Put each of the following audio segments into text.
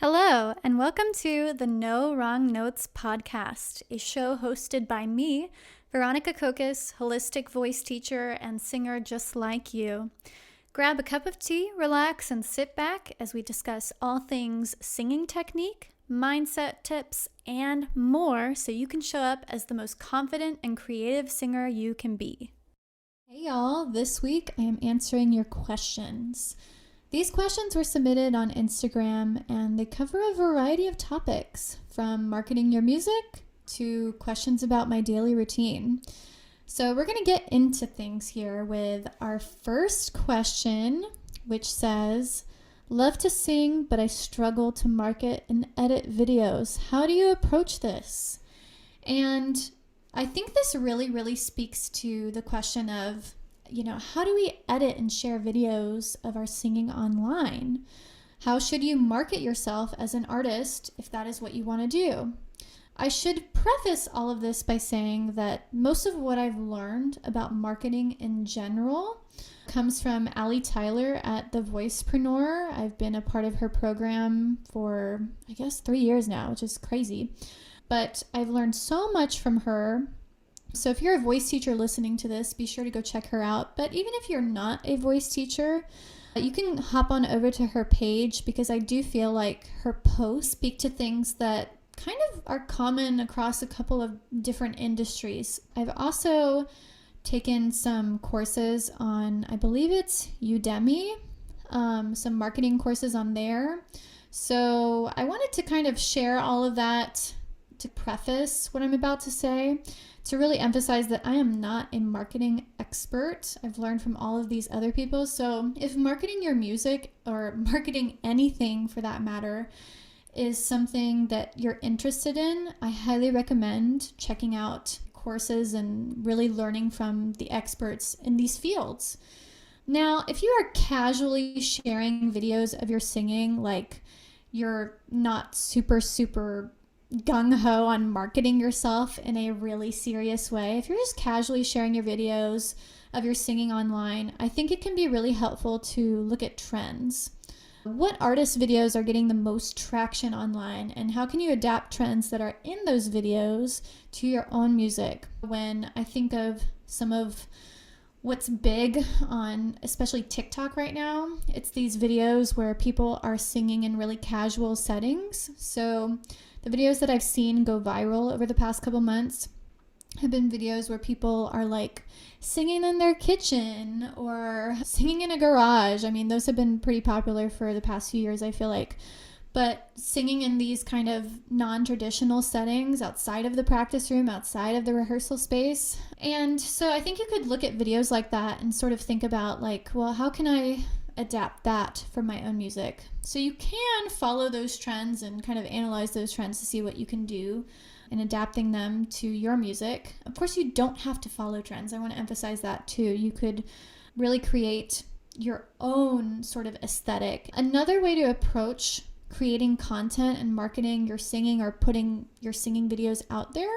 Hello, and welcome to the No Wrong Notes podcast, a show hosted by me, Veronica Kokos, holistic voice teacher and singer just like you. Grab a cup of tea, relax, and sit back as we discuss all things singing technique, mindset tips, and more so you can show up as the most confident and creative singer you can be. Hey y'all, this week I am answering your questions. These questions were submitted on Instagram and they cover a variety of topics, from marketing your music to questions about my daily routine. So we're going to get into things here with our first question, which says, love to sing, but I struggle to market and edit videos. How do you approach this? And I think this really speaks to the question of, how do we edit and share videos of our singing online? How should you market yourself as an artist if that is what you want to do? I should preface all of this by saying that most of what I've learned about marketing in general comes from Allie Tyler at The Voicepreneur. I've been a part of her program for, 3 years now, which is crazy. But I've learned so much from her. So if you're a voice teacher listening to this, be sure to go check her out. But even if you're not a voice teacher, you can hop on over to her page, because I do feel like her posts speak to things that kind of are common across a couple of different industries. I've also taken some courses on, I believe it's Udemy, some marketing courses on there. So I wanted to kind of share all of that to preface what I'm about to say, to really emphasize that I am not a marketing expert. I've learned from all of these other people. So if marketing your music, or marketing anything for that matter, is something that you're interested in, I highly recommend checking out courses and really learning from the experts in these fields. Now, if you are casually sharing videos of your singing, like you're not super gung-ho on marketing yourself in a really serious way, if you're just casually sharing your videos of your singing online, I think it can be really helpful to look at trends. What artist videos are getting the most traction online, and how can you adapt trends that are in those videos to your own music? When I think of some of what's big on especially TikTok right now, it's these videos where people are singing in really casual settings. So the videos that I've seen go viral over the past couple months have been videos where people are like singing in their kitchen or singing in a garage. I mean, those have been pretty popular for the past few years, I feel like. But singing in these kind of non-traditional settings, outside of the practice room, outside of the rehearsal space. And so I think you could look at videos like that and sort of think about like, well, how can I adapt that for my own music? So you can follow those trends and kind of analyze those trends to see what you can do in adapting them to your music. Of course, you don't have to follow trends. I want to emphasize that too. You could really create your own sort of aesthetic. Another way to approach creating content and marketing your singing, or putting your singing videos out there,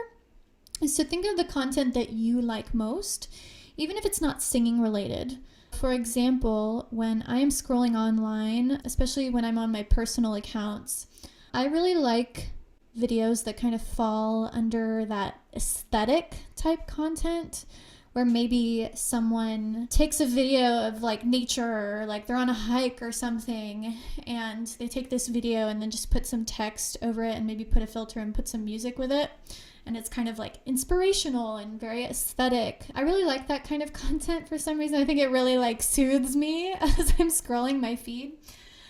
is to think of the content that you like most, even if it's not singing related. For example, when I am scrolling online, especially when I'm on my personal accounts, I really like videos that kind of fall under that aesthetic type content, where maybe someone takes a video of like nature, or like they're on a hike or something, and they take this video and then just put some text over it and maybe put a filter and put some music with it. And it's kind of like inspirational and very aesthetic. I really like that kind of content for some reason. I think it really like soothes me as I'm scrolling my feed.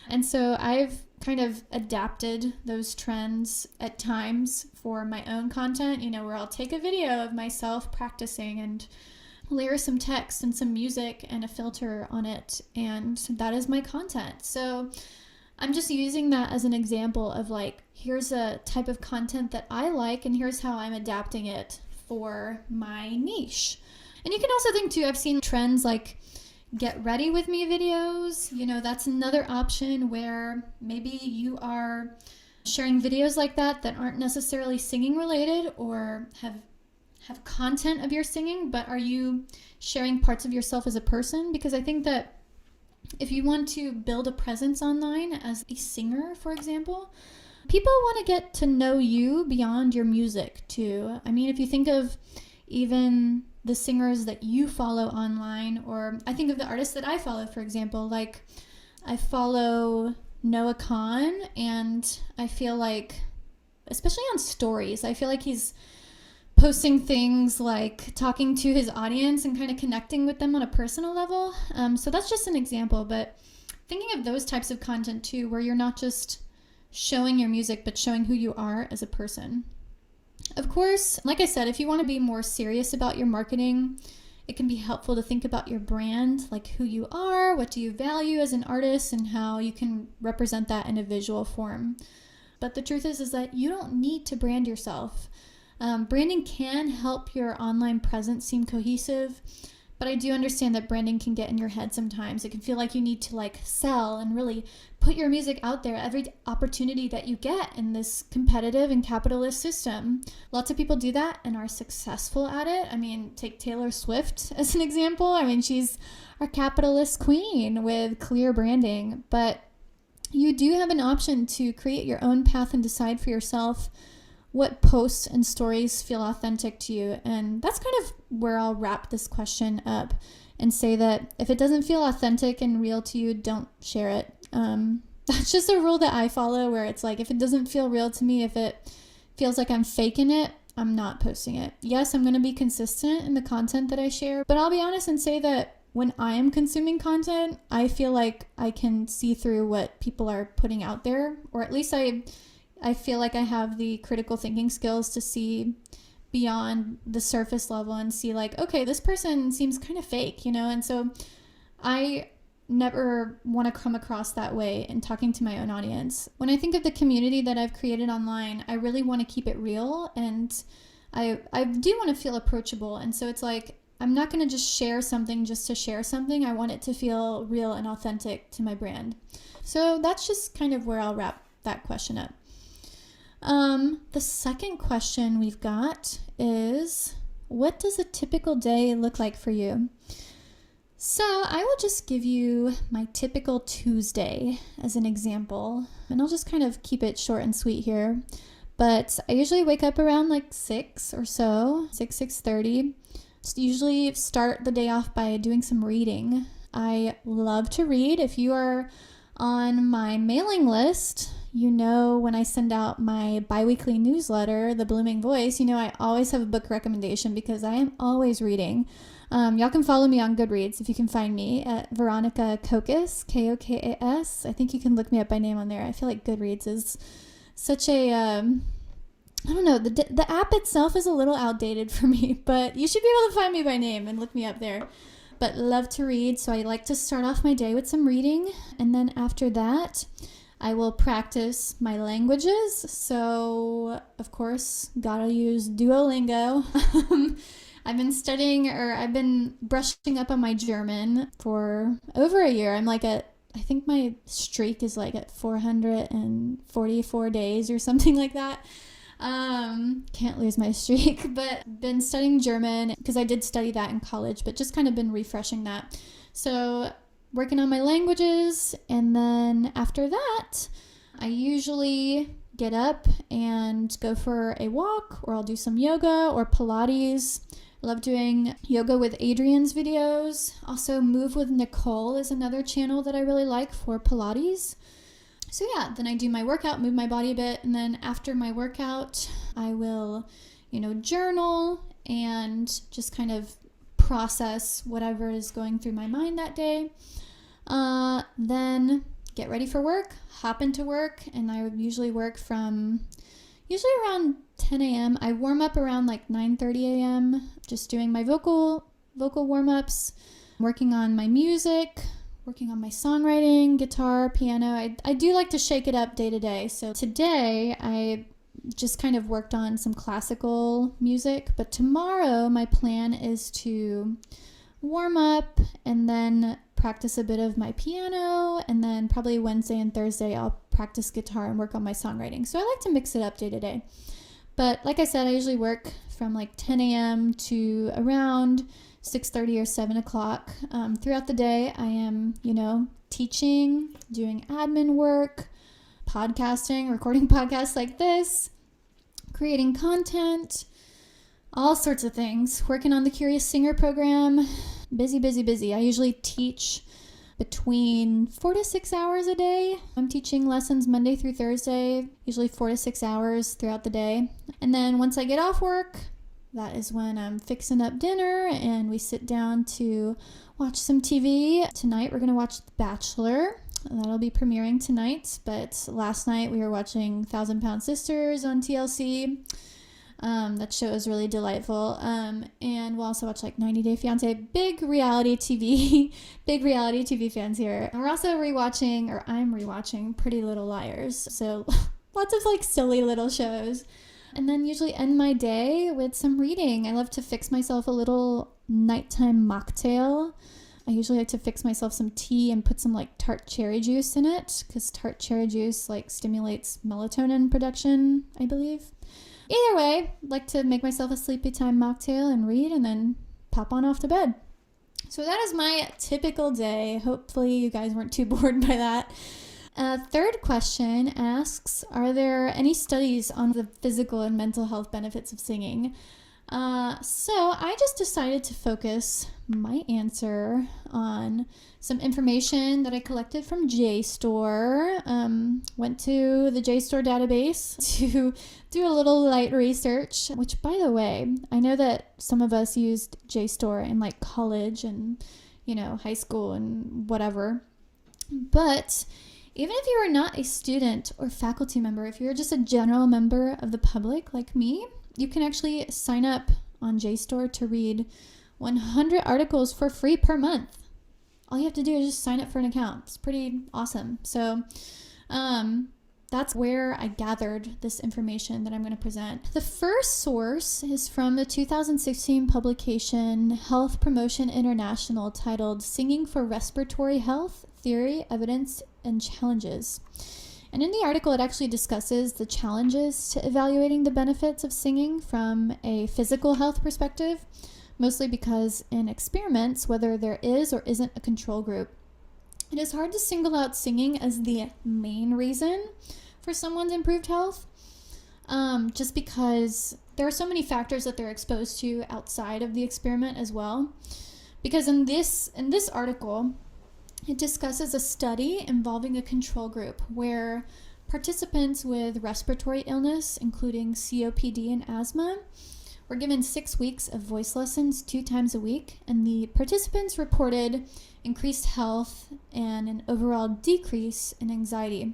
And so I've kind of adapted those trends at times for my own content, where I'll take a video of myself practicing and layer some text and some music and a filter on it, and that is my content. So I'm just using that as an example of like, here's a type of content that I like, and here's how I'm adapting it for my niche. And you can also think too, I've seen trends like get ready with me videos. That's another option where maybe you are sharing videos like that aren't necessarily singing related, or have content of your singing, but are you sharing parts of yourself as a person? Because I think that if you want to build a presence online as a singer, for example, people want to get to know you beyond your music too. I mean, if you think of even the singers that you follow online, or I think of the artists that I follow, for example, like I follow Noah Kahan, and I feel like, especially on stories, I feel like he's posting things like talking to his audience and kind of connecting with them on a personal level. So that's just an example, but thinking of those types of content too, where you're not just showing your music, but showing who you are as a person. Of course, like I said, if you want to be more serious about your marketing, it can be helpful to think about your brand, like who you are, what do you value as an artist, and how you can represent that in a visual form. But the truth is that you don't need to brand yourself. Branding can help your online presence seem cohesive, but I do understand that branding can get in your head sometimes. It can feel like you need to sell and really put your music out there every opportunity that you get in this competitive and capitalist system. Lots of people do that and are successful at it. I mean, take Taylor Swift as an example. I mean, she's our capitalist queen with clear branding, but you do have an option to create your own path and decide for yourself what posts and stories feel authentic to you. And that's kind of where I'll wrap this question up and say that if it doesn't feel authentic and real to you, don't share it. That's just a rule that I follow, where it's like, if it doesn't feel real to me, if it feels like I'm faking it, I'm not posting it. Yes, I'm going to be consistent in the content that I share, but I'll be honest and say that when I am consuming content, I feel like I can see through what people are putting out there, or at least I feel like I have the critical thinking skills to see beyond the surface level and see okay, this person seems kind of fake, and so I never want to come across that way in talking to my own audience. When I think of the community that I've created online, I really want to keep it real, and I do want to feel approachable, and so it's like, I'm not going to just share something just to share something. I want it to feel real and authentic to my brand. So that's just kind of where I'll wrap that question up. The second question we've got is, what does a typical day look like for you? So I will just give you my typical Tuesday as an example, and I'll just kind of keep it short and sweet here. But I usually wake up around 6 or so, 6:30. Usually start the day off by doing some reading. I love to read. If you are on my mailing list, when I send out my bi-weekly newsletter, The Blooming Voice, I always have a book recommendation because I am always reading. Y'all can follow me on Goodreads if you can find me at Veronica Kokas, Kokas. I think you can look me up by name on there. I feel like Goodreads is such a, I don't know, the app itself is a little outdated for me, but you should be able to find me by name and look me up there. But love to read, so I like to start off my day with some reading, and then after that, I will practice my languages. So, of course, gotta use Duolingo. I've been brushing up on my German for over a year. I'm I think my streak is at 444 days or something like that. Can't lose my streak, but been studying German because I did study that in college, but just kind of been refreshing that. So working on my languages, and then after that, I usually get up and go for a walk, or I'll do some yoga or Pilates. I love doing yoga with Adrienne's videos. Also, Move with Nicole is another channel that I really like for Pilates. So yeah, then I do my workout, move my body a bit, and then after my workout, I will, journal and just kind of process whatever is going through my mind that day. Then get ready for work, hop into work, and I would usually work from around 10 a.m. I warm up around 9:30 a.m., just doing my vocal warm-ups, working on my music, working on my songwriting, guitar, piano. I do like to shake it up day to day. So today I just kind of worked on some classical music, but tomorrow my plan is to warm up and then practice a bit of my piano, and then probably Wednesday and Thursday I'll practice guitar and work on my songwriting. So I like to mix it up day to day. But like I said, I usually work from 10 a.m. to around 6:30 or 7 o'clock. Throughout the day, I am, teaching, doing admin work, podcasting, recording podcasts like this, creating content, all sorts of things. Working on the Curious Singer program. Busy, busy, busy. I usually teach between 4 to 6 hours a day. I'm teaching lessons Monday through Thursday, usually 4 to 6 hours throughout the day. And then once I get off work, that is when I'm fixing up dinner and we sit down to watch some TV. Tonight we're going to watch The Bachelor. That'll be premiering tonight, but last night we were watching 1,000 Pound Sisters on TLC. That show is really delightful. And we'll also watch like 90 Day Fiance. Big reality TV fans here. And we're also I'm rewatching Pretty Little Liars. So lots of like silly little shows. And then usually end my day with some reading. I love to fix myself a little nighttime mocktail. I usually like to fix myself some tea and put some like tart cherry juice in it, because tart cherry juice like stimulates melatonin production, I believe. Either way, like to make myself a sleepy time mocktail and read and then pop on off to bed. So that is my typical day. Hopefully you guys weren't too bored by that. Third question asks, are there any studies on the physical and mental health benefits of singing? So I just decided to focus my answer on some information that I collected from JSTOR. Went to the JSTOR database to do a little light research, which, by the way, I know that some of us used JSTOR in like college and, high school and whatever. But even if you are not a student or faculty member, if you're just a general member of the public like me, you can actually sign up on JSTOR to read 100 articles for free per month. All you have to do is just sign up for an account. It's pretty awesome. So that's where I gathered this information that I'm going to present. The first source is from the 2016 publication Health Promotion International, titled Singing for Respiratory Health, Theory, Evidence, and Challenges. And in the article, it actually discusses the challenges to evaluating the benefits of singing from a physical health perspective, mostly because in experiments, whether there is or isn't a control group, it is hard to single out singing as the main reason for someone's improved health, just because there are so many factors that they're exposed to outside of the experiment as well. Because in this article, it discusses a study involving a control group where participants with respiratory illness, including COPD and asthma, were given 6 weeks of voice lessons 2 times a week, and the participants reported increased health and an overall decrease in anxiety.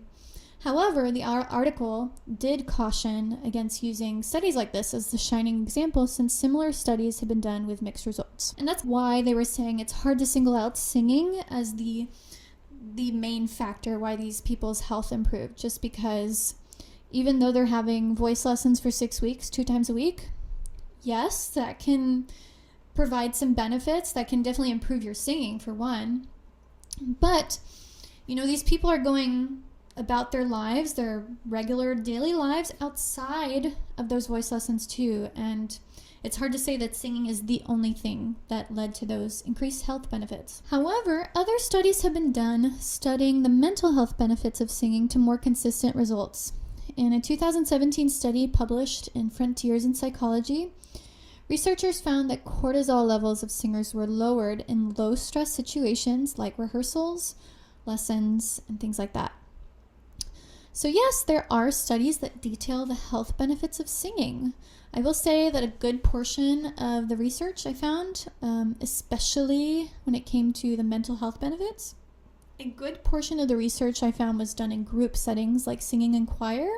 However, the article did caution against using studies like this as the shining example, since similar studies have been done with mixed results. And that's why they were saying it's hard to single out singing as the main factor why these people's health improved, just because even though they're having voice lessons for 6 weeks, 2 times a week, yes, that can provide some benefits. That can definitely improve your singing, for one. But, these people are going about their lives, their regular daily lives, outside of those voice lessons too. And it's hard to say that singing is the only thing that led to those increased health benefits. However, other studies have been done studying the mental health benefits of singing to more consistent results. In a 2017 study published in Frontiers in Psychology, researchers found that cortisol levels of singers were lowered in low-stress situations like rehearsals, lessons, and things like that. So yes, there are studies that detail the health benefits of singing. I will say that a good portion of the research I found, especially when it came to the mental health benefits, a good portion of the research I found was done in group settings like singing in choir,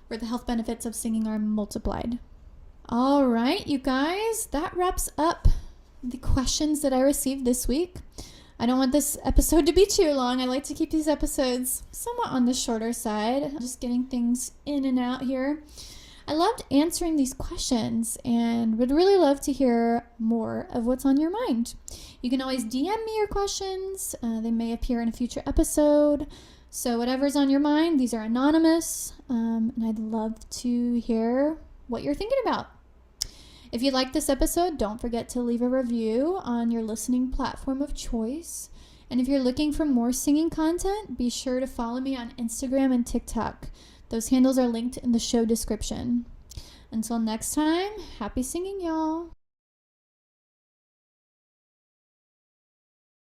where the health benefits of singing are multiplied. All right, you guys, that wraps up the questions that I received this week. I don't want this episode to be too long. I like to keep these episodes somewhat on the shorter side, just getting things in and out here. I loved answering these questions and would really love to hear more of what's on your mind. You can always DM me your questions. They may appear in a future episode. So whatever's on your mind, these are anonymous, and I'd love to hear what you're thinking about. If you like this episode, don't forget to leave a review on your listening platform of choice. And if you're looking for more singing content, be sure to follow me on Instagram and TikTok. Those handles are linked in the show description. Until next time, happy singing, y'all.